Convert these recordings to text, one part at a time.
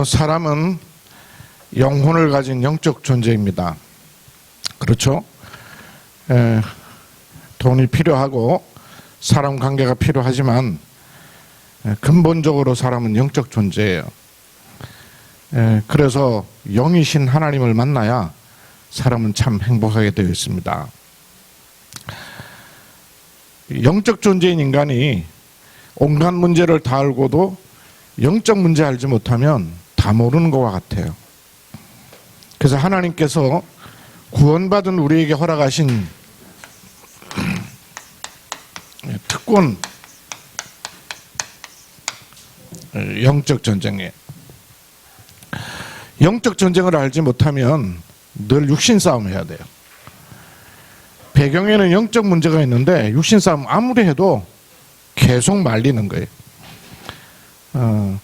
사람은 영혼을 가진 영적 존재입니다. 그렇죠? 돈이 필요하고 사람 관계가 필요하지만 근본적으로 사람은 영적 존재예요. 그래서 영이신 하나님을 만나야 사람은 참 행복하게 되어 있습니다. 영적 존재인 인간이 온갖 문제를 다 알고도 영적 문제 알지 못하면 다 모르는 것과 같아요. 그래서 하나님께서 구원받은 우리에게 허락하신 특권, 영적 전쟁이에요. 영적 전쟁을 알지 못하면 늘 육신 싸움을 해야 돼요. 배경에는 영적 문제가 있는데 육신 싸움 아무리 해도 계속 말리는 거예요.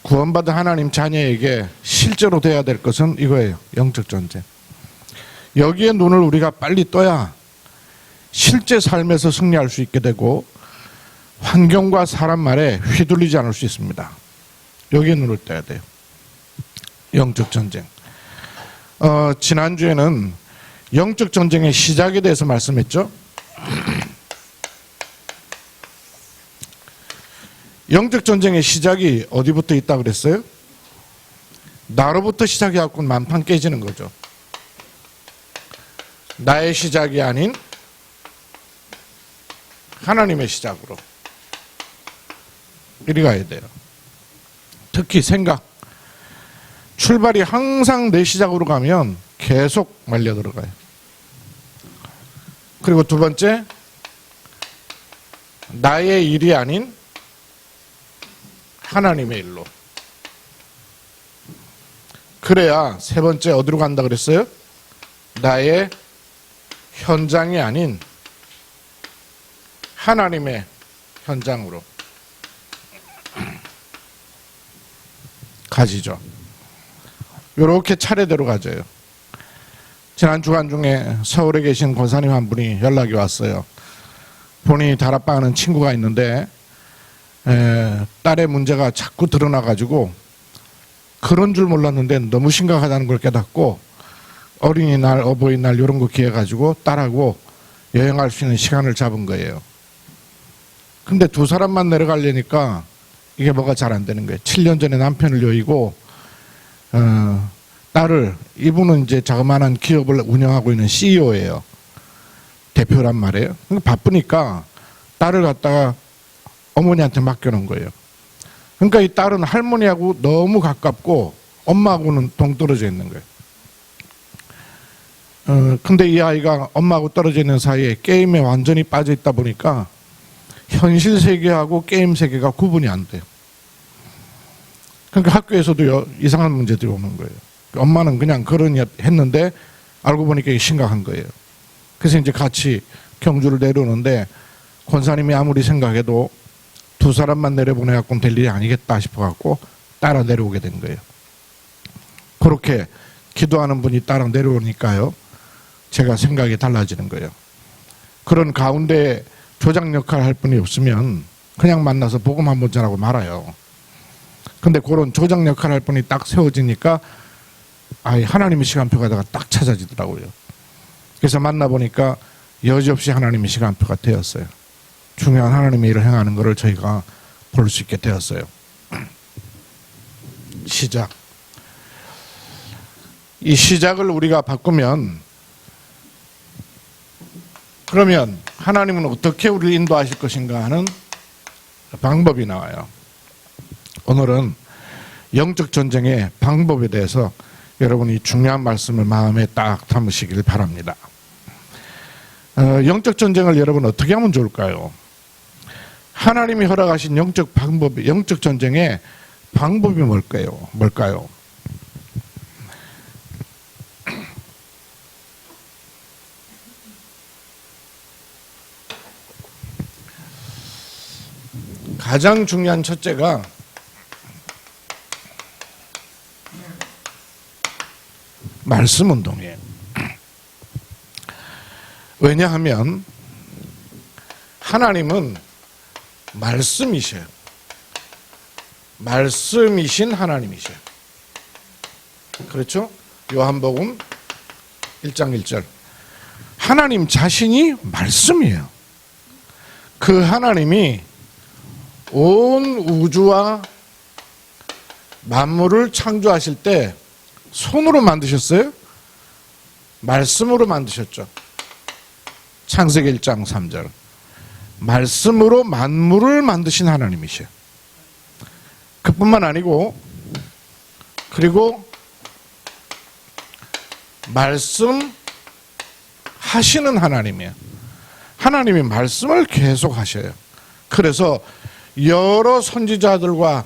구원받은 하나님 자녀에게 실제로 돼야 될 것은 이거예요. 영적 전쟁. 여기에 눈을 우리가 빨리 떠야 실제 삶에서 승리할 수 있게 되고 환경과 사람 말에 휘둘리지 않을 수 있습니다. 여기에 눈을 떠야 돼요. 영적 전쟁. 지난주에는 영적 전쟁의 시작에 대해서 말씀했죠. 영적 전쟁의 시작이 어디부터 있다 그랬어요? 나로부터 시작해갖고 만판 깨지는 거죠. 나의 시작이 아닌 하나님의 시작으로 이리 가야 돼요. 특히 생각. 출발이 항상 내 시작으로 가면 계속 말려 들어가요. 그리고 두 번째, 나의 일이 아닌 하나님의 일로. 그래야 세 번째 어디로 간다 그랬어요? 나의 현장이 아닌 하나님의 현장으로 가지죠. 이렇게 차례대로 가져요. 지난 주간 중에 서울에 계신 권사님 한 분이 연락이 왔어요. 본인이 다락방하는 친구가 있는데 딸의 문제가 자꾸 드러나가지고 그런 줄 몰랐는데 너무 심각하다는 걸 깨닫고 어린이날, 어버이날 이런 거 기해가지고 딸하고 여행할 수 있는 시간을 잡은 거예요. 근데 두 사람만 내려가려니까 이게 뭐가 잘 안 되는 거예요. 7년 전에 남편을 여의고 딸을, 이분은 이제 자그마한 기업을 운영하고 있는 CEO예요. 대표란 말이에요. 바쁘니까 딸을 갖다가 어머니한테 맡겨놓은 거예요. 그러니까 이 딸은 할머니하고 너무 가깝고 엄마하고는 동떨어져 있는 거예요. 근데 이 아이가 엄마하고 떨어져 있는 사이에 게임에 완전히 빠져 있다 보니까 현실 세계하고 게임 세계가 구분이 안 돼요. 그러니까 학교에서도 이상한 문제들이 오는 거예요. 엄마는 그냥 그러니 했는데 알고 보니까 이게 심각한 거예요. 그래서 이제 같이 경주를 내려오는데 권사님이 아무리 생각해도 두 사람만 내려보내갖고는 될 일이 아니겠다 싶어갖고 따라 내려오게 된 거예요. 그렇게 기도하는 분이 따라 내려오니까요, 제가 생각이 달라지는 거예요. 그런 가운데 조장 역할을 할 분이 없으면 그냥 만나서 복음 한번 전하고 말아요. 근데 그런 조장 역할을 할 분이 딱 세워지니까 하나님의 시간표가 딱 찾아지더라고요. 그래서 만나보니까 여지없이 하나님의 시간표가 되었어요. 중요한 하나님의 일을 행하는 것을 저희가 볼 수 있게 되었어요. 시작. 이 시작을 우리가 바꾸면, 그러면 하나님은 어떻게 우리를 인도하실 것인가 하는 방법이 나와요. 오늘은 영적 전쟁의 방법에 대해서 여러분이 중요한 말씀을 마음에 딱 담으시길 바랍니다. 영적 전쟁을 여러분 어떻게 하면 좋을까요? 하나님이 허락하신 영적 방법, 영적 전쟁의 방법이 뭘까요? 가장 중요한 첫째가 말씀 운동이에요. 왜냐하면 하나님은 말씀이셔요. 말씀이신 하나님이셔요. 그렇죠? 요한복음 1장 1절. 하나님 자신이 말씀이에요. 그 하나님이 온 우주와 만물을 창조하실 때 손으로 만드셨어요? 말씀으로 만드셨죠. 창세기 1장 3절. 말씀으로 만물을 만드신 하나님이셔요. 그뿐만 아니고, 그리고 말씀하시는 하나님이에요. 하나님이 말씀을 계속 하셔요. 그래서 여러 선지자들과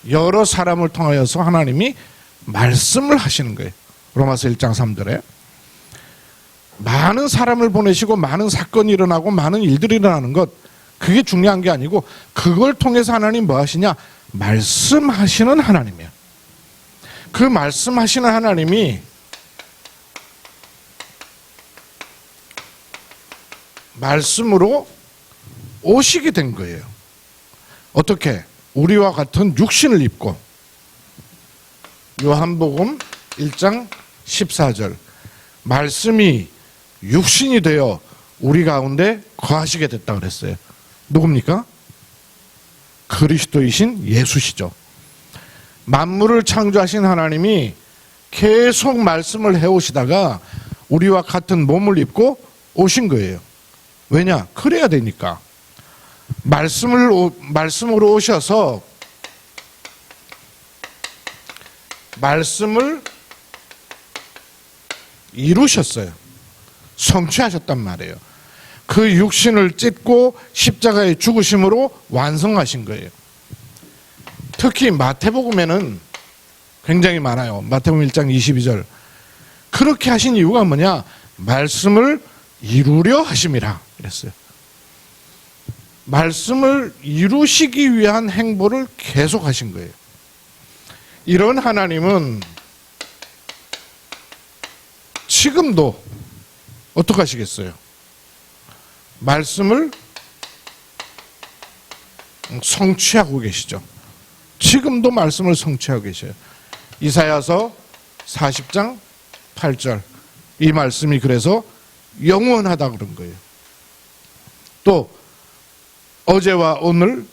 여러 사람을 통하여서 하나님이 말씀을 하시는 거예요. 로마서 1장 3절에 많은 사람을 보내시고 많은 사건이 일어나고 많은 일들이 일어나는 것, 그게 중요한 게 아니고 그걸 통해서 하나님 뭐 하시냐? 말씀하시는 하나님이에요. 그 말씀하시는 하나님이 말씀으로 오시게 된 거예요. 어떻게? 우리와 같은 육신을 입고. 요한복음 1장 14절. 말씀이 육신이 되어 우리 가운데 거하시게 됐다 그랬어요. 누굽니까? 그리스도이신 예수시죠. 만물을 창조하신 하나님이 계속 말씀을 해오시다가 우리와 같은 몸을 입고 오신 거예요. 왜냐? 그래야 되니까. 말씀으로 오셔서 말씀을 이루셨어요. 성취하셨단 말이에요. 그 육신을 찢고 십자가에 죽으심으로 완성하신 거예요. 특히 마태복음에는 굉장히 많아요. 마태복음 1장 22절. 그렇게 하신 이유가 뭐냐? 말씀을 이루려 하심이라 그랬어요. 말씀을 이루시기 위한 행보를 계속 하신 거예요. 이런 하나님은 지금도 어떻게 하시겠어요? 말씀을 성취하고 계시죠. 지금도 말씀을 성취하고 계셔요. 이사야서 40장 8절. 이 말씀이 그래서 영원하다 그런 거예요. 또 어제와 오늘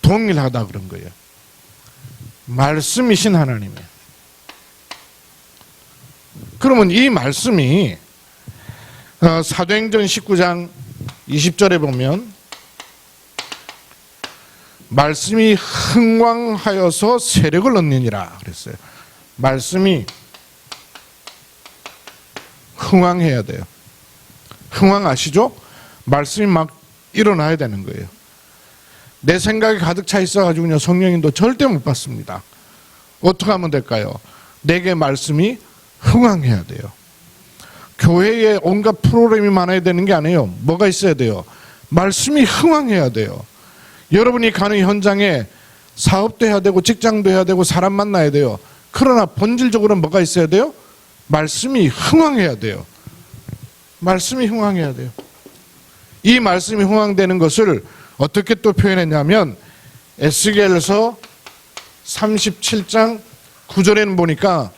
동일하다 그런 거예요. 말씀이신 하나님이에요. 그러면 이 말씀이 사도행전 19장 20절에 보면 말씀이 흥왕하여서 세력을 얻느니라 그랬어요. 말씀이 흥왕해야 돼요. 흥왕 아시죠? 말씀이 막 일어나야 되는 거예요. 내 생각이 가득 차 있어가지고 성령님도 절대 못 받습니다. 어떻게 하면 될까요? 내게 말씀이 흥왕해야 돼요. 교회에 온갖 프로그램이 많아야 되는 게 아니에요. 뭐가 있어야 돼요? 말씀이 흥왕해야 돼요. 여러분이 가는 현장에 사업도 해야 되고 직장도 해야 되고 사람 만나야 돼요. 그러나 본질적으로는 뭐가 있어야 돼요? 말씀이 흥왕해야 돼요. 말씀이 흥왕해야 돼요. 이 말씀이 흥왕되는 것을 어떻게 또 표현했냐면 에스겔서 37장 9절에는 보니까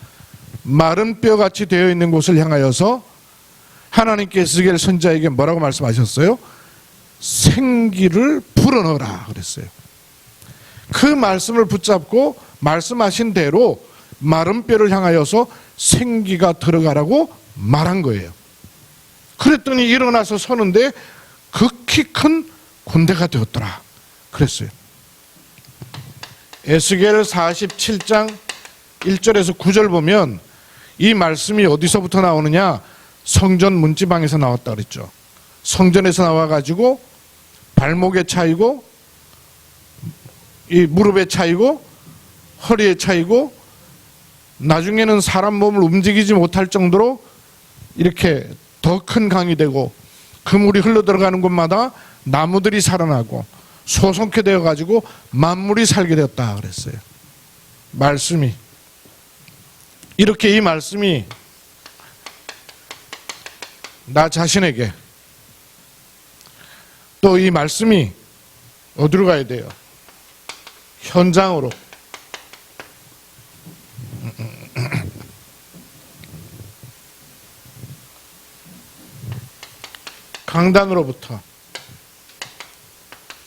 마른 뼈같이 되어 있는 곳을 향하여서 하나님께 에스겔 선지자에게 뭐라고 말씀하셨어요? 생기를 불어넣어라 그랬어요. 그 말씀을 붙잡고 말씀하신 대로 마른 뼈를 향하여서 생기가 들어가라고 말한 거예요. 그랬더니 일어나서 서는데 극히 큰 군대가 되었더라 그랬어요. 에스겔 47장 1절에서 9절 보면 이 말씀이 어디서부터 나오느냐? 성전 문지방에서 나왔다 그랬죠. 성전에서 나와가지고 발목에 차이고 이 무릎에 차이고 허리에 차이고 나중에는 사람 몸을 움직이지 못할 정도로 이렇게 더 큰 강이 되고 그 물이 흘러 들어가는 곳마다 나무들이 살아나고 소성케 되어가지고 만물이 살게 되었다 그랬어요. 말씀이 이렇게 이 말씀이 나 자신에게 또 이 말씀이 어디로 가야 돼요? 현장으로 강단으로부터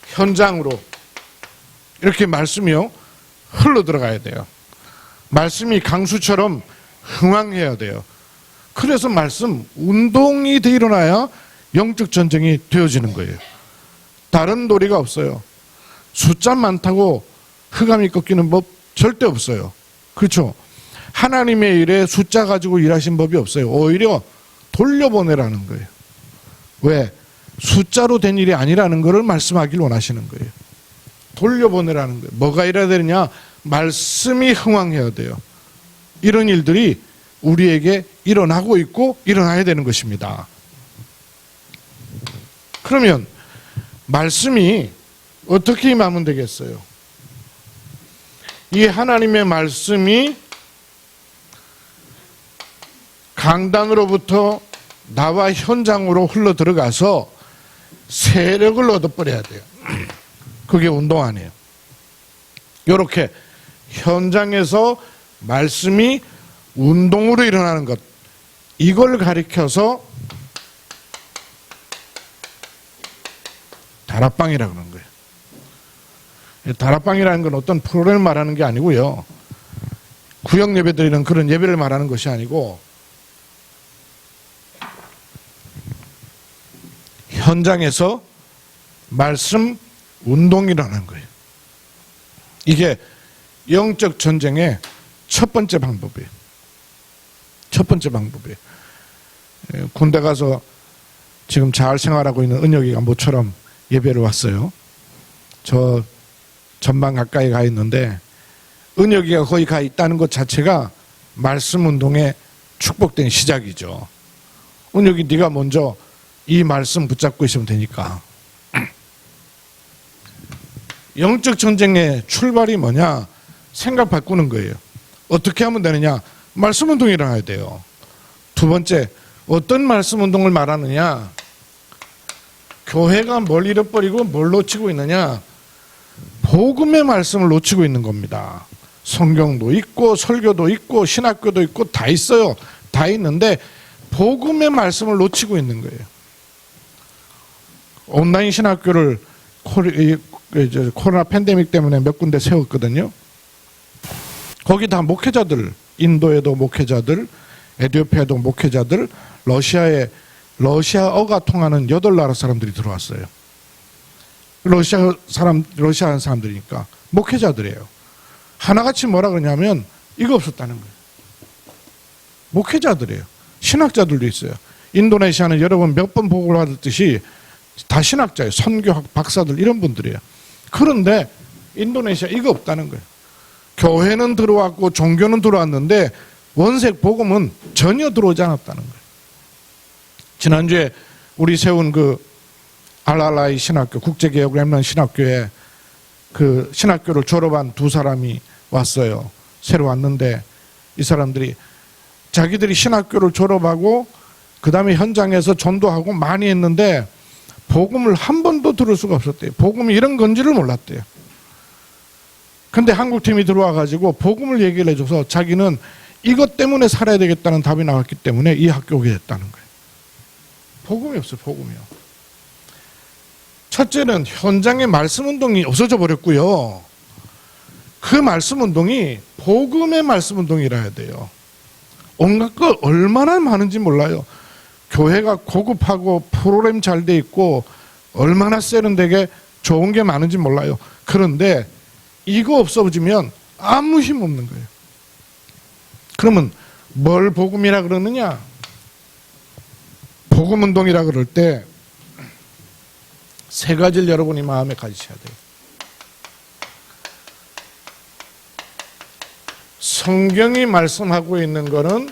현장으로 이렇게 말씀이요 흘러 들어가야 돼요. 말씀이 강수처럼 흥황해야 돼요. 그래서 말씀 운동이 일어나야 영적 전쟁이 되어지는 거예요. 다른 도리가 없어요. 숫자 많다고 흑암이 꺾이는 법 절대 없어요. 그렇죠? 하나님의 일에 숫자 가지고 일하신 법이 없어요. 오히려 돌려보내라는 거예요. 왜? 숫자로 된 일이 아니라는 것을 말씀하길 원하시는 거예요. 돌려보내라는 거예요. 뭐가 이래야 되느냐? 말씀이 흥황해야 돼요. 이런 일들이 우리에게 일어나고 있고 일어나야 되는 것입니다. 그러면 말씀이 어떻게 임하면 되겠어요? 이 하나님의 말씀이 강단으로부터 나와 현장으로 흘러 들어가서 세력을 얻어버려야 돼요. 그게 운동 아니에요. 이렇게 현장에서 말씀이 운동으로 일어나는 것, 이걸 가리켜서 다락방이라 그러는 거예요. 다락방이라는 건 어떤 프로그램을 말하는 게 아니고요. 구역 예배 드리는 그런 예배를 말하는 것이 아니고 현장에서 말씀 운동이라는 거예요. 이게 영적 전쟁의 첫 번째 방법이에요. 첫 번째 방법이에요. 군대 가서 지금 잘 생활하고 있는 은혁이가 모처럼 예배를 왔어요. 저 전방 가까이 가 있는데 은혁이가 거기 가 있다는 것 자체가 말씀 운동의 축복된 시작이죠. 은혁이 네가 먼저 이 말씀 붙잡고 있으면 되니까. 영적 전쟁의 출발이 뭐냐? 생각 바꾸는 거예요. 어떻게 하면 되느냐? 말씀 운동이 일어나야 돼요. 두 번째, 어떤 말씀 운동을 말하느냐? 교회가 뭘 잃어버리고 뭘 놓치고 있느냐? 복음의 말씀을 놓치고 있는 겁니다. 성경도 있고 설교도 있고 신학교도 있고 다 있어요. 다 있는데 복음의 말씀을 놓치고 있는 거예요. 온라인 신학교를 코로나 팬데믹 때문에 몇 군데 세웠거든요. 거기 다 목회자들, 인도에도 목회자들, 에티오피아에도 목회자들, 러시아에 러시아어가 통하는 8나라 사람들이 들어왔어요. 러시아 사람들이니까 목회자들이에요. 하나같이 뭐라 그러냐면 이거 없었다는 거예요. 목회자들이에요. 신학자들도 있어요. 인도네시아는 여러분 몇 번 보고를 받았듯이 다 신학자예요. 선교학 박사들 이런 분들이에요. 그런데 인도네시아 이거 없다는 거예요. 교회는 들어왔고 종교는 들어왔는데 원색 복음은 전혀 들어오지 않았다는 거예요. 지난주에 우리 세운 그 알랄라이 신학교, 국제개혁 렘넌트 신학교에 그 신학교를 졸업한 두 사람이 왔어요. 새로 왔는데 이 사람들이 자기들이 신학교를 졸업하고 그 다음에 현장에서 전도하고 많이 했는데 복음을 한 번도 들을 수가 없었대요. 복음이 이런 건지를 몰랐대요. 근데 한국팀이 들어와가지고 복음을 얘기를 해줘서 자기는 이것 때문에 살아야 되겠다는 답이 나왔기 때문에 이 학교 오게 됐다는 거예요. 복음이 없어요. 복음이요. 첫째는 현장의 말씀 운동이 없어져 버렸고요. 그 말씀 운동이 복음의 말씀 운동이라야 돼요. 온갖 거 얼마나 많은지 몰라요. 교회가 고급하고 프로그램 잘 돼 있고 얼마나 세련되게 좋은 게 많은지 몰라요. 그런데 이거 없어지면 아무 힘 없는 거예요. 그러면 뭘 복음이라 그러느냐? 복음 운동이라 그럴 때 세 가지를 여러분이 마음에 가지셔야 돼요. 성경이 말씀하고 있는 것은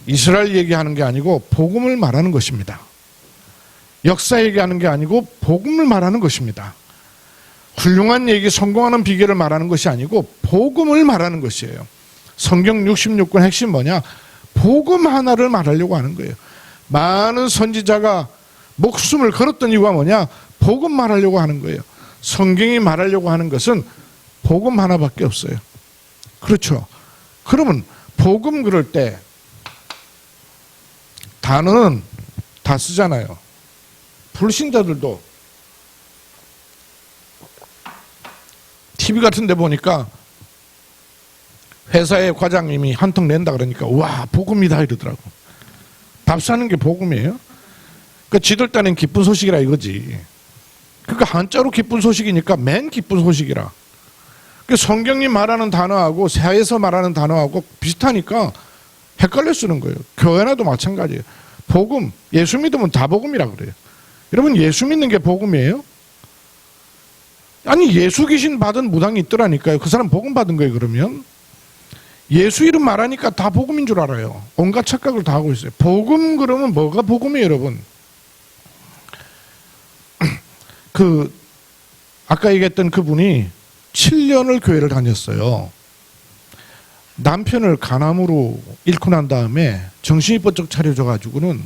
이스라엘 얘기하는 게 아니고 복음을 말하는 것입니다. 역사 얘기하는 게 아니고 복음을 말하는 것입니다. 훌륭한 얘기, 성공하는 비결을 말하는 것이 아니고 복음을 말하는 것이에요. 성경 66권 핵심 뭐냐? 복음 하나를 말하려고 하는 거예요. 많은 선지자가 목숨을 걸었던 이유가 뭐냐? 복음 말하려고 하는 거예요. 성경이 말하려고 하는 것은 복음 하나밖에 없어요. 그렇죠? 그러면 복음 그럴 때 단어는 다 쓰잖아요. 불신자들도 TV 같은 데 보니까 회사의 과장님이 한 통 낸다 그러니까 와 복음이다 이러더라고. 밥 사는 게 복음이에요? 그러니까 지들 딴엔 기쁜 소식이라 이거지. 그러니까 한자로 기쁜 소식이니까 맨 기쁜 소식이라. 그러니까 성경이 말하는 단어하고 새에서 말하는 단어하고 비슷하니까 헷갈려 쓰는 거예요. 교회나도 마찬가지예요. 복음, 예수 믿으면 다 복음이라 그래요. 여러분 예수 믿는 게 복음이에요? 아니 예수 귀신 받은 무당이 있더라니까요. 그 사람 복음 받은 거예요. 그러면 예수 이름 말하니까 다 복음인 줄 알아요. 온갖 착각을 다 하고 있어요. 복음 그러면 뭐가 복음이에요, 여러분? 아까 얘기했던 그분이 7년을 교회를 다녔어요. 남편을 간암으로 잃고 난 다음에 정신이 번쩍 차려져가지고는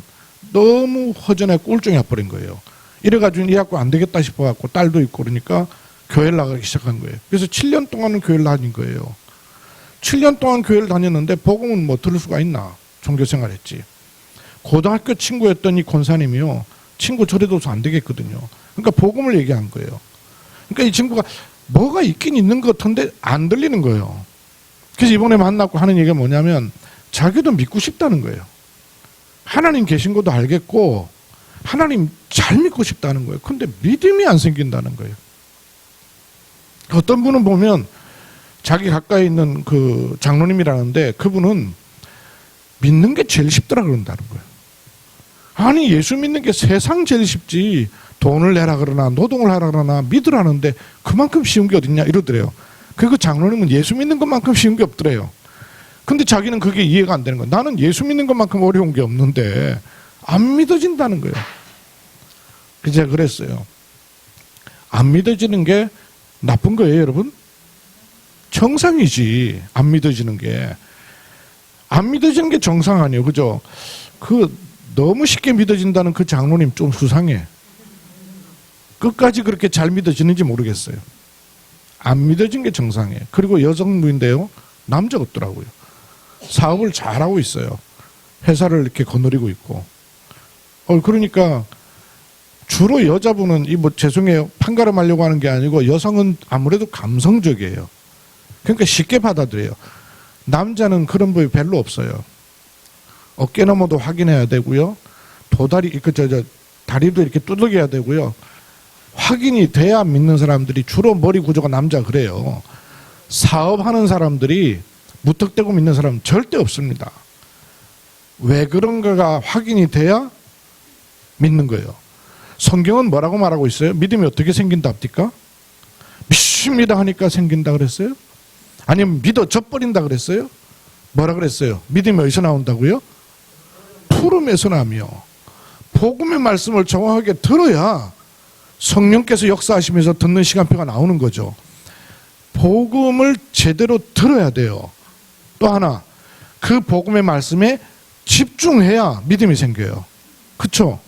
너무 허전하게 꼴종이 와버린 거예요. 이래가지고 이 학교 안 되겠다 싶어갖고 딸도 있고 그러니까 교회를 나가기 시작한 거예요. 그래서 7년 동안은 교회를 다닌 거예요. 7년 동안 교회를 다녔는데 복음은 뭐 들을 수가 있나? 종교생활 했지. 고등학교 친구였던 이 권사님이요. 친구 저래둬서 안 되겠거든요. 그러니까 복음을 얘기한 거예요. 그러니까 이 친구가 뭐가 있긴 있는 것 같은데 안 들리는 거예요. 그래서 이번에 만나고 하는 얘기가 뭐냐면 자기도 믿고 싶다는 거예요. 하나님 계신 것도 알겠고 하나님 잘 믿고 싶다는 거예요. 근데 믿음이 안 생긴다는 거예요. 어떤 분은 보면 자기 가까이 있는 그 장로님이라는데 그분은 믿는 게 제일 쉽더라 그런다는 거예요. 아니 예수 믿는 게 세상 제일 쉽지 돈을 내라 그러나 노동을 하라 그러나 믿으라는데 그만큼 쉬운 게 어딨냐 이러더래요. 그 장로님은 예수 믿는 것만큼 쉬운 게 없더래요. 근데 자기는 그게 이해가 안 되는 거예요. 나는 예수 믿는 것만큼 어려운 게 없는데 안 믿어진다는 거예요. 그래서 제가 그랬어요. 안 믿어지는 게 나쁜 거예요, 여러분? 정상이지. 안 믿어지는 게. 안 믿어지는 게 정상 아니에요. 그죠? 너무 쉽게 믿어진다는 그 장로님 좀 수상해. 끝까지 그렇게 잘 믿어지는지 모르겠어요. 안 믿어진 게 정상이에요. 그리고 여성부인데요. 남자 없더라고요. 사업을 잘하고 있어요. 회사를 이렇게 거느리고 있고. 그러니까 주로 여자분은 죄송해요. 판가름하려고 하는 게 아니고 여성은 아무래도 감성적이에요. 그러니까 쉽게 받아들여요. 남자는 그런 법이 별로 없어요. 어깨 너머도 확인해야 되고요. 다리도 이렇게 두들겨야 되고요. 확인이 돼야 믿는 사람들이 주로 머리 구조가 남자 그래요. 사업하는 사람들이 무턱대고 믿는 사람은 절대 없습니다. 왜 그런가가 확인이 돼야 믿는 거예요. 성경은 뭐라고 말하고 있어요? 믿음이 어떻게 생긴다 합니까? 믿습니다 하니까 생긴다 그랬어요? 아니면 믿어져 버린다 그랬어요? 뭐라 그랬어요? 믿음이 어디서 나온다고요? 푸름에서 나며 복음의 말씀을 정확하게 들어야 성령께서 역사하시면서 듣는 시간표가 나오는 거죠. 복음을 제대로 들어야 돼요. 또 하나, 그 복음의 말씀에 집중해야 믿음이 생겨요. 그렇죠?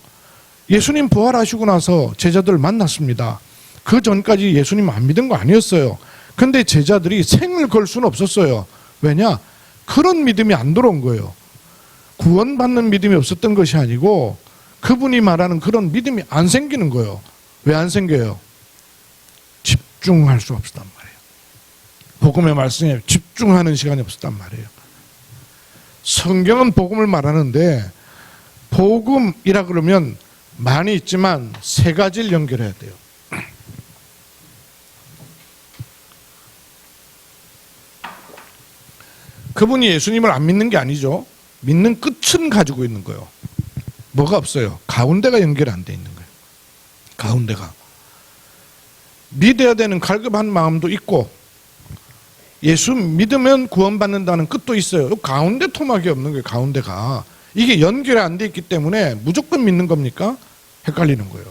예수님 부활하시고 나서 제자들을 만났습니다. 그 전까지 예수님 안 믿은 거 아니었어요. 근데 제자들이 생을 걸 수는 없었어요. 왜냐? 그런 믿음이 안 들어온 거예요. 구원받는 믿음이 없었던 것이 아니고 그분이 말하는 그런 믿음이 안 생기는 거예요. 왜 안 생겨요? 집중할 수 없었단 말이에요. 복음의 말씀에 집중하는 시간이 없었단 말이에요. 성경은 복음을 말하는데 복음이라 그러면 많이 있지만 세 가지를 연결해야 돼요. 그분이 예수님을 안 믿는 게 아니죠. 믿는 끝은 가지고 있는 거예요. 뭐가 없어요? 가운데가 연결 안 돼 있는 거예요. 가운데가. 믿어야 되는 갈급한 마음도 있고 예수 믿으면 구원받는다는 끝도 있어요. 가운데 토막이 없는 거예요. 가운데가. 이게 연결이 안 돼 있기 때문에 무조건 믿는 겁니까? 헷갈리는 거예요.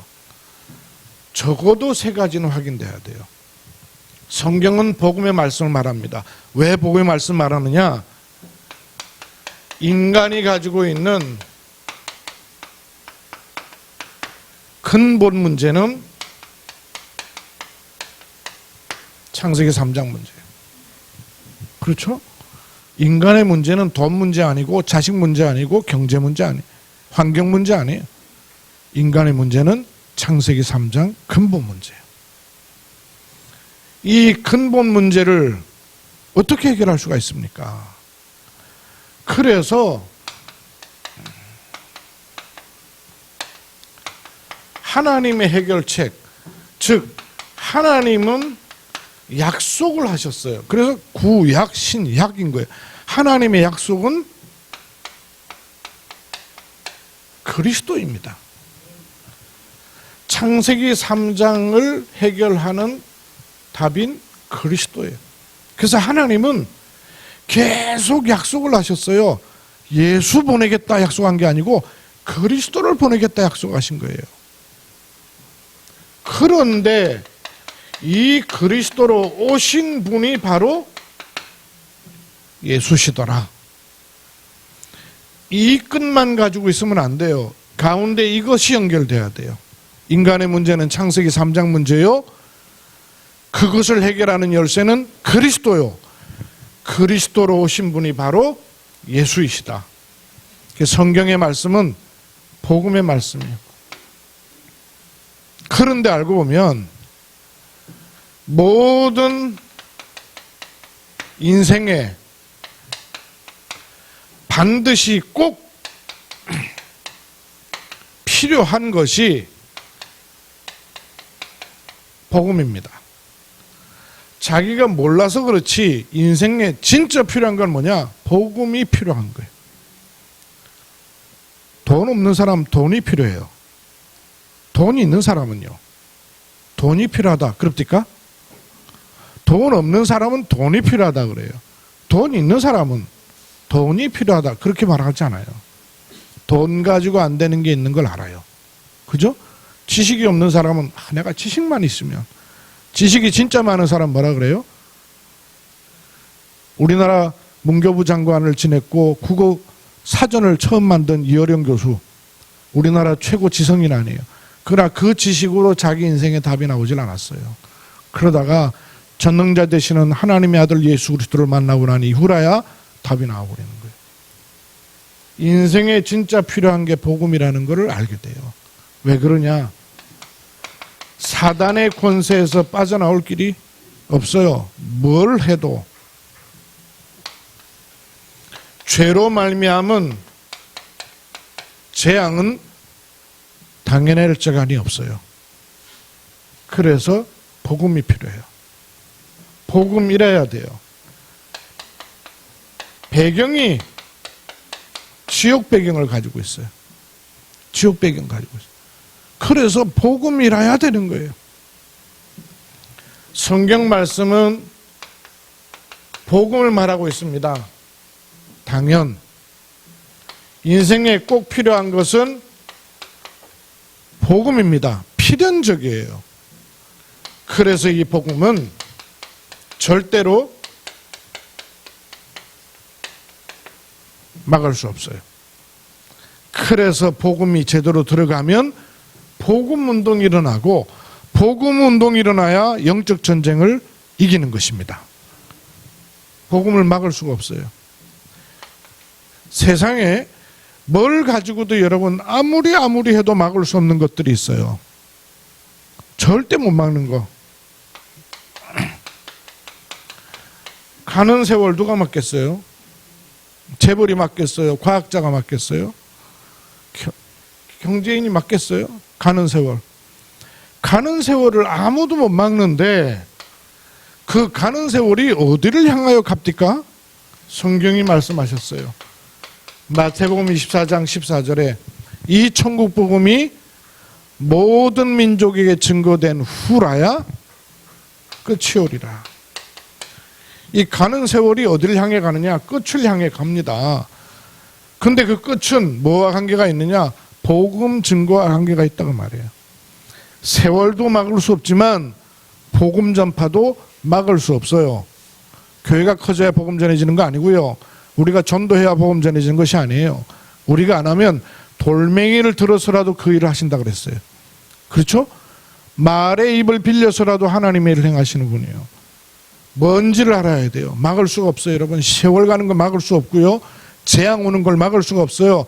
적어도 세 가지는 확인돼야 돼요. 성경은 복음의 말씀을 말합니다. 왜 복음의 말씀을 말하느냐? 인간이 가지고 있는 근본 문제는 창세기 3장 문제예요. 그렇죠? 인간의 문제는 돈 문제 아니고 자식 문제 아니고 경제 문제 아니에요. 환경 문제 아니에요. 인간의 문제는 창세기 3장 근본 문제예요. 이 근본 문제를 어떻게 해결할 수가 있습니까? 그래서 하나님의 해결책, 즉 하나님은 약속을 하셨어요. 그래서 구약, 신약인 거예요. 하나님의 약속은 그리스도입니다. 창세기 3장을 해결하는 답인 그리스도예요. 그래서 하나님은 계속 약속을 하셨어요. 예수 보내겠다 약속한 게 아니고 그리스도를 보내겠다 약속하신 거예요. 그런데 이 그리스도로 오신 분이 바로 예수시더라. 이 끝만 가지고 있으면 안 돼요. 가운데 이것이 연결돼야 돼요. 인간의 문제는 창세기 3장 문제요. 그것을 해결하는 열쇠는 그리스도요. 그리스도로 오신 분이 바로 예수이시다. 성경의 말씀은 복음의 말씀이에요. 그런데 알고 보면 모든 인생에 반드시 꼭 필요한 것이 복음입니다. 자기가 몰라서 그렇지 인생에 진짜 필요한 건 뭐냐? 복음이 필요한 거예요. 돈 없는 사람 돈이 필요해요. 돈이 있는 사람은요. 돈이 필요하다. 그럽니까? 돈 없는 사람은 돈이 필요하다 그래요. 돈이 있는 사람은 돈이 필요하다. 그렇게 말하지 않아요. 돈 가지고 안 되는 게 있는 걸 알아요. 그죠? 지식이 없는 사람은 내가 지식만 있으면. 지식이 진짜 많은 사람 뭐라 그래요? 우리나라 문교부 장관을 지냈고 국어 사전을 처음 만든 이어령 교수. 우리나라 최고 지성인 아니에요. 그러나 그 지식으로 자기 인생에 답이 나오질 않았어요. 그러다가 전능자 되시는 하나님의 아들 예수 그리스도를 만나고 난 이후라야 답이 나와버리는 거예요. 인생에 진짜 필요한 게 복음이라는 것을 알게 돼요. 왜 그러냐? 사단의 권세에서 빠져나올 길이 없어요. 뭘 해도 죄로 말미암은 재앙은 당연할 자간이 없어요. 그래서 복음이 필요해요. 복음이라야 돼요. 배경이 지옥 배경을 가지고 있어요. 지옥 배경 가지고 있어요. 그래서 복음이라야 되는 거예요. 성경 말씀은 복음을 말하고 있습니다. 당연. 인생에 꼭 필요한 것은 복음입니다. 필연적이에요. 그래서 이 복음은 절대로 막을 수 없어요. 그래서 복음이 제대로 들어가면 복음 운동이 일어나고 복음 운동이 일어나야 영적 전쟁을 이기는 것입니다. 복음을 막을 수가 없어요. 세상에 뭘 가지고도 여러분 아무리 해도 막을 수 없는 것들이 있어요. 절대 못 막는 거. 가는 세월 누가 막겠어요? 재벌이 막겠어요? 과학자가 막겠어요? 경제인이 막겠어요? 가는 세월. 가는 세월을 아무도 못 막는데 그 가는 세월이 어디를 향하여 갑니까? 성경이 말씀하셨어요. 마태복음 24장 14절에 이 천국 복음이 모든 민족에게 증거된 후라야 끝이 오리라. 이 가는 세월이 어디를 향해 가느냐? 끝을 향해 갑니다. 근데 그 끝은 뭐와 관계가 있느냐? 복음 증거와 관계가 있다고 말해요. 세월도 막을 수 없지만 복음 전파도 막을 수 없어요. 교회가 커져야 복음 전해지는 거 아니고요. 우리가 전도해야 복음 전해지는 것이 아니에요. 우리가 안 하면 돌멩이를 들어서라도 그 일을 하신다 그랬어요. 그렇죠? 말의 입을 빌려서라도 하나님의 일을 행하시는 분이에요. 뭔지를 알아야 돼요. 막을 수가 없어요. 여러분, 세월 가는 거 막을 수 없고요. 재앙 오는 걸 막을 수가 없어요.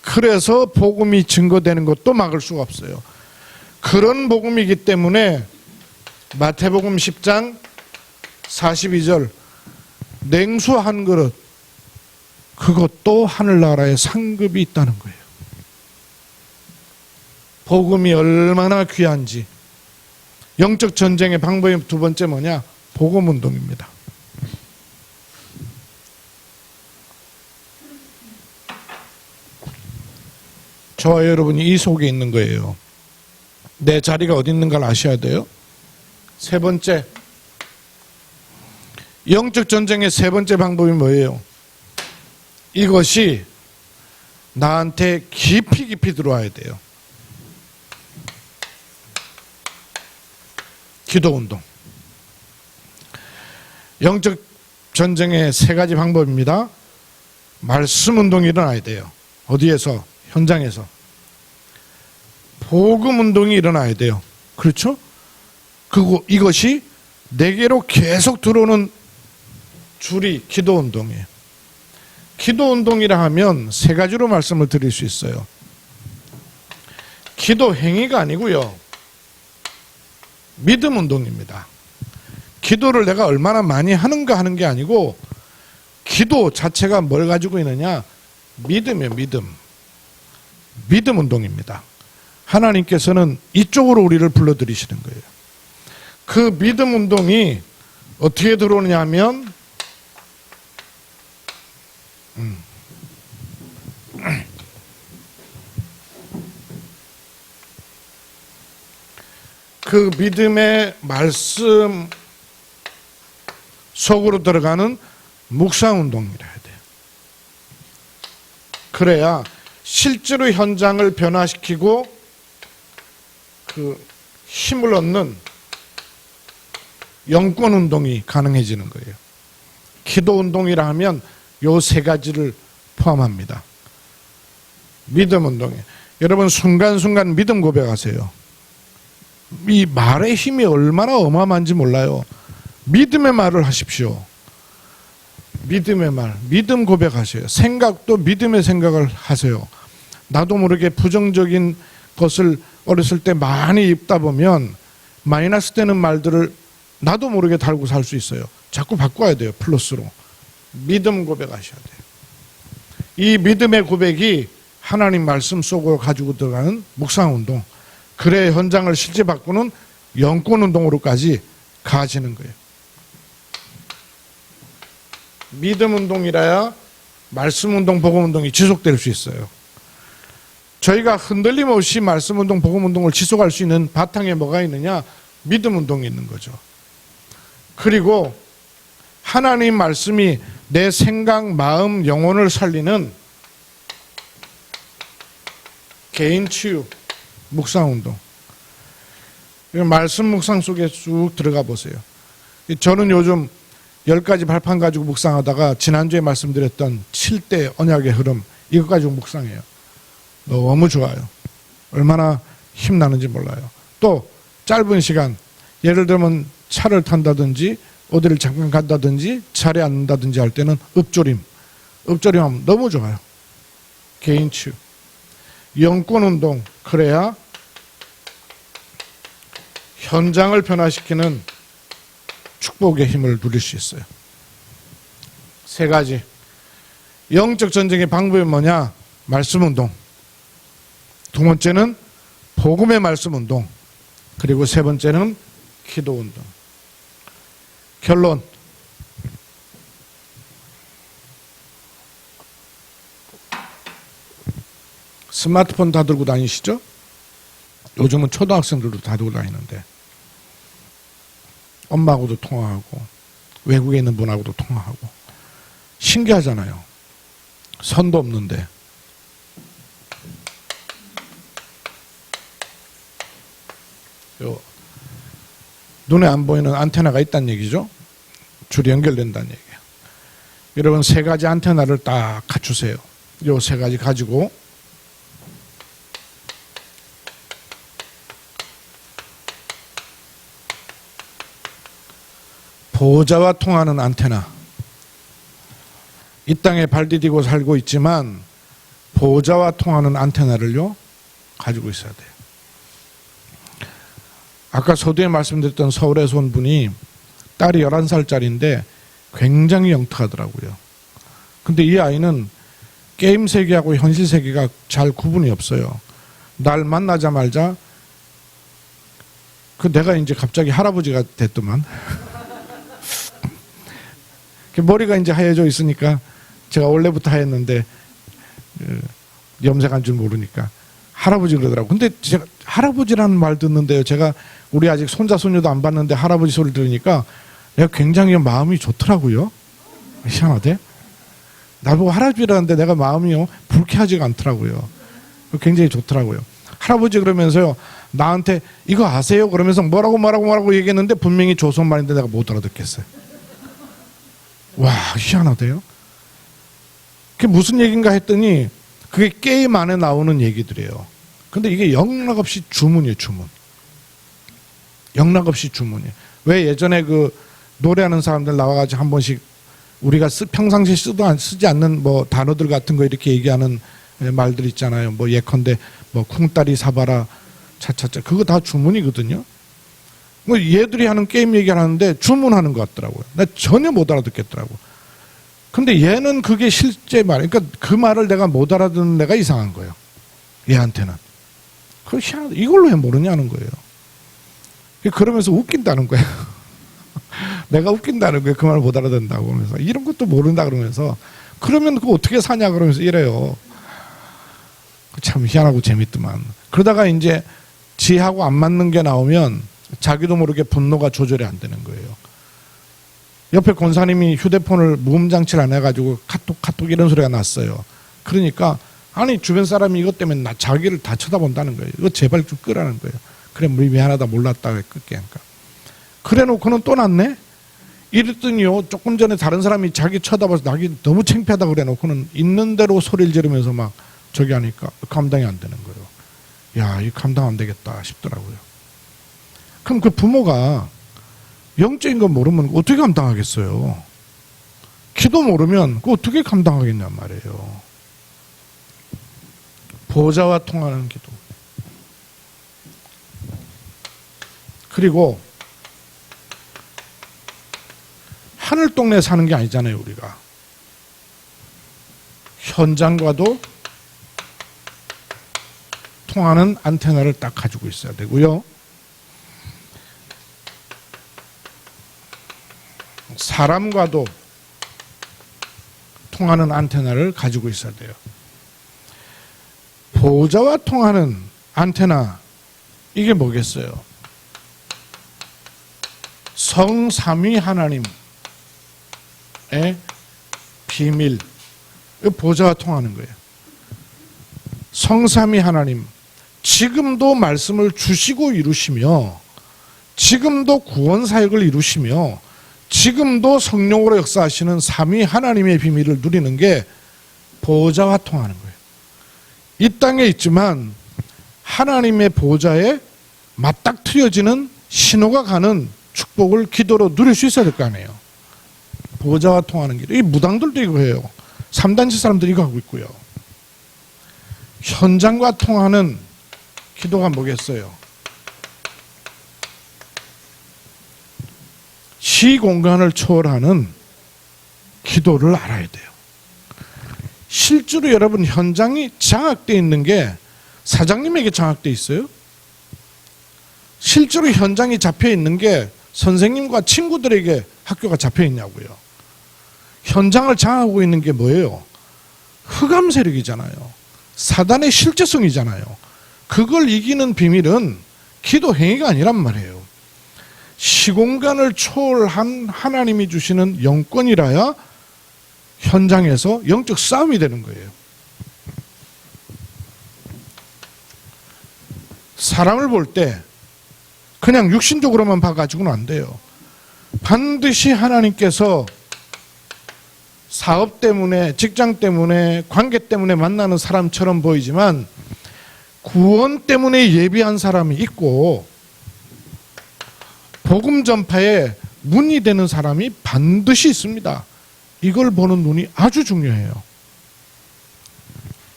그래서 복음이 증거되는 것도 막을 수가 없어요. 그런 복음이기 때문에 마태복음 10장 42절 냉수 한 그릇 그것도 하늘나라의 상급이 있다는 거예요. 복음이 얼마나 귀한지. 영적 전쟁의 방법이 두 번째 뭐냐? 복음 운동입니다. 저와 여러분이 이 속에 있는 거예요. 내 자리가 어디 있는가를 아셔야 돼요. 세 번째, 영적 전쟁의 세 번째 방법이 뭐예요? 이것이 나한테 깊이 들어와야 돼요. 기도 운동. 영적 전쟁의 세 가지 방법입니다. 말씀 운동이 일어나야 돼요. 어디에서? 현장에서. 복음 운동이 일어나야 돼요. 그렇죠? 그리고 이것이 내게로 계속 들어오는 줄이 기도 운동이에요. 기도 운동이라 하면 세 가지로 말씀을 드릴 수 있어요. 기도 행위가 아니고요. 믿음 운동입니다. 기도를 내가 얼마나 많이 하는가 하는 게 아니고 기도 자체가 뭘 가지고 있느냐? 믿음이에요. 믿음 운동입니다. 하나님께서는 이쪽으로 우리를 불러들이시는 거예요. 그 믿음 운동이 어떻게 들어오느냐 하면 그 믿음의 말씀 속으로 들어가는 묵상 운동이라 해야 돼요. 그래야 실제로 현장을 변화시키고 그 힘을 얻는 영권 운동이 가능해지는 거예요. 기도 운동이라 하면 요 세 가지를 포함합니다. 믿음 운동이에요. 여러분 순간순간 믿음 고백하세요. 이 말의 힘이 얼마나 어마어마한지 몰라요. 믿음의 말을 하십시오. 믿음의 말, 믿음 고백하세요. 생각도 믿음의 생각을 하세요. 나도 모르게 부정적인 것을 어렸을 때 많이 입다 보면 마이너스 되는 말들을 나도 모르게 달고 살 수 있어요. 자꾸 바꿔야 돼요. 플러스로. 믿음 고백하셔야 돼요. 이 믿음의 고백이 하나님 말씀 속으로 가지고 들어가는 묵상운동. 그래 현장을 실제 바꾸는 영권운동으로까지 가지는 거예요. 믿음 운동이라야 말씀 운동, 복음 운동이 지속될 수 있어요. 저희가 흔들림 없이 말씀 운동, 복음 운동을 지속할 수 있는 바탕에 뭐가 있느냐? 믿음 운동이 있는 거죠. 그리고 하나님 말씀이 내 생각, 마음, 영혼을 살리는 개인 치유, 묵상 운동. 말씀 묵상 속에 쭉 들어가 보세요. 저는 요즘 10가지 발판 가지고 묵상하다가 지난주에 말씀드렸던 7대 언약의 흐름 이것 가지고 묵상해요. 너무 좋아요. 얼마나 힘나는지 몰라요. 또 짧은 시간 예를 들면 차를 탄다든지 어디를 잠깐 간다든지 자리에 앉는다든지 할 때는 읍조림하면 너무 좋아요. 개인 치유. 영권 운동. 그래야 현장을 변화시키는 축복의 힘을 누릴 수 있어요. 세 가지. 영적 전쟁의 방법이 뭐냐? 말씀 운동. 두 번째는 복음의 말씀 운동. 그리고 세 번째는 기도 운동. 결론. 스마트폰 다 들고 다니시죠? 요즘은 초등학생들도 다 들고 다니는데 엄마하고도 통화하고 외국에 있는 분하고도 통화하고 신기하잖아요. 선도 없는데. 요 눈에 안 보이는 안테나가 있다는 얘기죠. 줄이 연결된다는 얘기예요. 여러분 세 가지 안테나를 딱 갖추세요. 요 세 가지 가지고 보호자와 통하는 안테나. 이 땅에 발 디디고 살고 있지만 보호자와 통하는 안테나를요 가지고 있어야 돼요. 아까 서두에 말씀드렸던 서울에서 온 분이 딸이 11살짜리인데 굉장히 영특하더라고요. 근데 이 아이는 게임 세계하고 현실 세계가 잘 구분이 없어요. 날 만나자마자 내가 이제 갑자기 할아버지가 됐더만 머리가 이제 하얘져 있으니까 제가 원래부터 하였는데 염색한 줄 모르니까 할아버지 그러더라고. 근데 제가 할아버지라는 말 듣는데요. 제가 우리 아직 손자 손녀도 안 봤는데 할아버지 소리 들으니까 내가 굉장히 마음이 좋더라고요. 희한하대. 나보고 할아버지라는데 내가 마음이요 불쾌하지가 않더라고요. 굉장히 좋더라고요. 할아버지 그러면서요 나한테 이거 아세요? 그러면서 뭐라고 얘기했는데 분명히 조선말인데 내가 못 알아듣겠어요. 와 희한하대요. 그게 무슨 얘기인가 했더니 그게 게임 안에 나오는 얘기들이에요. 근데 이게 영락없이 주문이에요. 주문. 영락없이 주문이에요. 왜 예전에 그 노래하는 사람들 나와가지고 한 번씩 우리가 평상시에 쓰지 않는 뭐 단어들 같은 거 이렇게 얘기하는 말들 있잖아요. 뭐 예컨대 뭐 쿵따리 사바라 차차차 그거 다 주문이거든요. 뭐 얘들이 하는 게임 얘기하는데 주문하는 것 같더라고요. 나 전혀 못 알아듣겠더라고. 근데 얘는 그게 실제 말, 그러니까 그 말을 내가 못 알아듣는 내가 이상한 거예요. 얘한테는. 그걸 희한하다. 이걸로 왜 모르냐는 거예요. 그러면서 웃긴다는 거예요. 내가 웃긴다는 거예요. 그 말을 못 알아듣는다고 그러면서. 이런 것도 모른다 그러면서. 그러면 그거 어떻게 사냐 그러면서 이래요. 참 희한하고 재밌더만. 그러다가 이제 지하고 안 맞는 게 나오면 자기도 모르게 분노가 조절이 안 되는 거예요. 옆에 권사님이 휴대폰을 무음장치를 안 해가지고 카톡 이런 소리가 났어요. 그러니까 아니 주변 사람이 이것 때문에 자기를 다 쳐다본다는 거예요. 이거 제발 좀 끄라는 거예요. 그래 미안하다 몰랐다 왜 끌게 하니까. 그래 놓고는 또 났네. 이랬더니요 조금 전에 다른 사람이 자기 쳐다봐서 나기 너무 창피하다 그래 놓고는 있는 대로 소리를 지르면서 막 저기 하니까 감당이 안 되는 거예요. 야 이거 감당 안 되겠다 싶더라고요. 그럼 그 부모가 영적인 거 모르면 어떻게 감당하겠어요? 기도 모르면 그 어떻게 감당하겠냔 말이에요. 보호자와 통하는 기도. 그리고 하늘 동네 사는 게 아니잖아요, 우리가. 현장과도 통하는 안테나를 딱 가지고 있어야 되고요. 사람과도 통하는 안테나를 가지고 있어야 돼요. 보호자와 통하는 안테나, 이게 뭐겠어요? 성삼위 하나님의 비밀, 보호자와 통하는 거예요. 성삼위 하나님, 지금도 말씀을 주시고 이루시며, 지금도 구원 사역을 이루시며, 지금도 성령으로 역사하시는 삼위 하나님의 비밀을 누리는 게 보호자와 통하는 거예요. 이 땅에 있지만 하나님의 보호자에 맞닥뜨려지는 신호가 가는 축복을 기도로 누릴 수 있어야 될 거 아니에요. 보호자와 통하는 길. 이 무당들도 이거 해요. 3단체 사람들이 이거 하고 있고요. 현장과 통하는 기도가 뭐겠어요? 시공간을 초월하는 기도를 알아야 돼요. 실제로 여러분 현장이 장악되어 있는 게 사장님에게 장악되어 있어요? 실제로 현장이 잡혀 있는 게 선생님과 친구들에게 학교가 잡혀 있냐고요. 현장을 장악하고 있는 게 뭐예요? 흑암 세력이잖아요. 사단의 실제성이잖아요. 그걸 이기는 비밀은 기도 행위가 아니란 말이에요. 시공간을 초월한 하나님이 주시는 영권이라야 현장에서 영적 싸움이 되는 거예요. 사람을 볼 때 그냥 육신적으로만 봐가지고는 안 돼요. 반드시 하나님께서 사업 때문에, 직장 때문에, 관계 때문에 만나는 사람처럼 보이지만 구원 때문에 예비한 사람이 있고 복음 전파에 문이 되는 사람이 반드시 있습니다. 이걸 보는 눈이 아주 중요해요.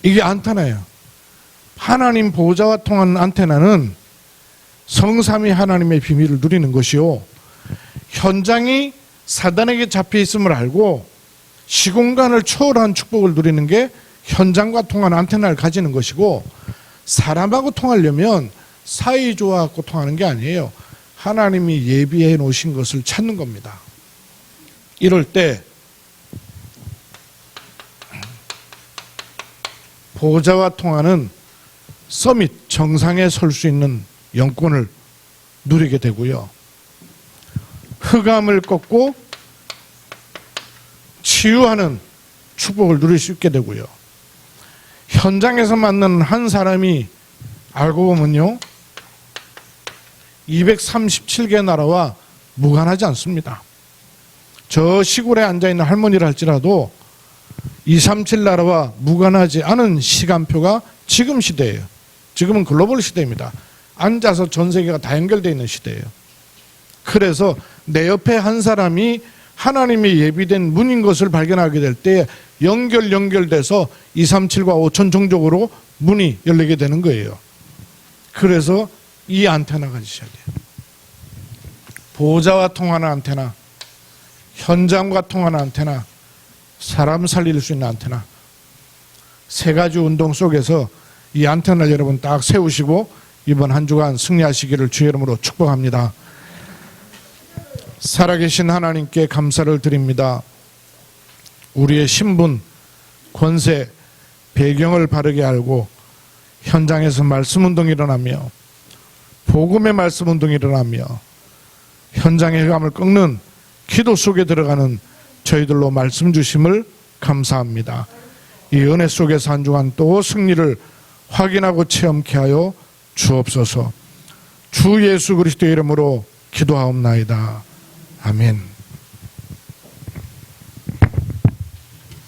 이게 안테나예요. 하나님 보호자와 통하는 안테나는 성삼위 하나님의 비밀을 누리는 것이요, 현장이 사단에게 잡혀 있음을 알고 시공간을 초월한 축복을 누리는 게 현장과 통하는 안테나를 가지는 것이고, 사람하고 통하려면 사이좋아 갖고 통하는 게 아니에요. 하나님이 예비해 놓으신 것을 찾는 겁니다. 이럴 때 보호자와 통하는 서밋 정상에 설 수 있는 영권을 누리게 되고요, 흑암을 꺾고 치유하는 축복을 누릴 수 있게 되고요, 현장에서 만나는 한 사람이 알고 보면요 237개 나라와 무관하지 않습니다. 저 시골에 앉아있는 할머니를 할지라도 237 나라와 무관하지 않은 시간표가 지금 시대예요. 지금은 글로벌 시대입니다. 앉아서 전 세계가 다 연결되어 있는 시대예요. 그래서 내 옆에 한 사람이 하나님의 예비된 문인 것을 발견하게 될 때 연결돼서 237과 5천 종족으로 문이 열리게 되는 거예요. 그래서 이 안테나가 시작해요. 보호자와 통하는 안테나, 현장과 통하는 안테나, 사람 살릴 수 있는 안테나, 세 가지 운동 속에서 이 안테나를 여러분 딱 세우시고 이번 한 주간 승리하시기를 주의 이름으로 축복합니다. 살아계신 하나님께 감사를 드립니다. 우리의 신분, 권세, 배경을 바르게 알고 현장에서 말씀 운동이 일어나며 복음의 말씀 운동이 일어나며 현장의 흑암을 꺾는 기도 속에 들어가는 저희들로 말씀 주심을 감사합니다. 이 은혜 속에서 한 주간 또 승리를 확인하고 체험케 하여 주옵소서. 주 예수 그리스도의 이름으로 기도하옵나이다. 아멘.